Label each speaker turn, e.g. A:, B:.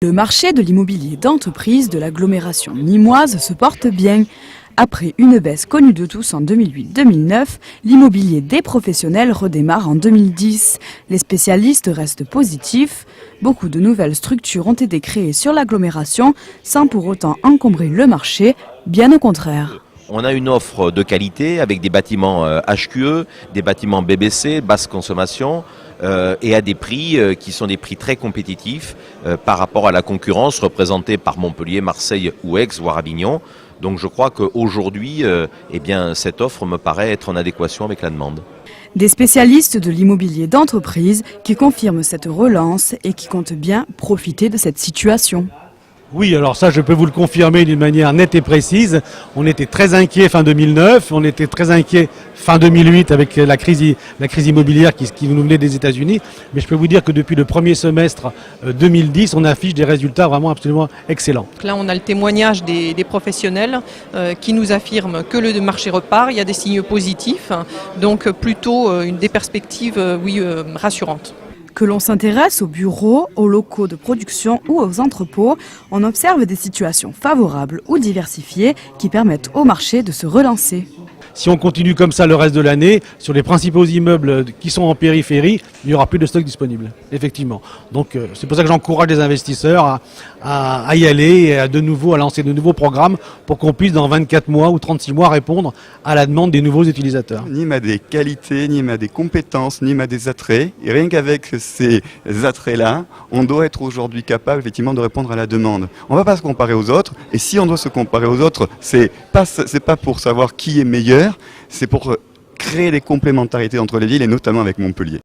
A: Le marché de l'immobilier d'entreprise de l'agglomération nîmoise se porte bien. Après une baisse connue de tous en 2008-2009, l'immobilier des professionnels redémarre en 2010. Les spécialistes restent positifs. Beaucoup de nouvelles structures ont été créées sur l'agglomération sans pour autant encombrer le marché, bien au contraire.
B: On a une offre de qualité avec des bâtiments HQE, des bâtiments BBC, basse consommation, et à des prix qui sont des prix très compétitifs par rapport à la concurrence représentée par Montpellier, Marseille ou Aix, voire Avignon. Donc je crois qu'aujourd'hui, cette offre me paraît être en adéquation avec la demande.
A: Des spécialistes de l'immobilier d'entreprise qui confirment cette relance et qui comptent bien profiter de cette situation.
C: Oui, alors ça, je peux vous le confirmer d'une manière nette et précise. On était très inquiets fin 2009, on était très inquiets fin 2008 avec la crise immobilière qui nous venait des États-Unis. Mais je peux vous dire que depuis le premier semestre 2010, on affiche des résultats vraiment absolument excellents.
D: Là, on a le témoignage des professionnels qui nous affirment que le marché repart. Il y a des signes positifs, donc plutôt des perspectives rassurantes.
A: Que l'on s'intéresse aux bureaux, aux locaux de production ou aux entrepôts, on observe des situations favorables ou diversifiées qui permettent au marché de se relancer.
C: Si on continue comme ça le reste de l'année, sur les principaux immeubles qui sont en périphérie, il n'y aura plus de stock disponible, effectivement. Donc c'est pour ça que j'encourage les investisseurs à y aller et à lancer de nouveaux programmes pour qu'on puisse dans 24 mois ou 36 mois répondre à la demande des nouveaux utilisateurs.
E: Nîmes a des qualités, Nîmes a des compétences, Nîmes a des attraits. Et rien qu'avec ces attraits-là, on doit être aujourd'hui capable effectivement de répondre à la demande. On ne va pas se comparer aux autres. Et si on doit se comparer aux autres, c'est pas pour savoir qui est meilleur, c'est pour créer des complémentarités entre les villes et notamment avec Montpellier.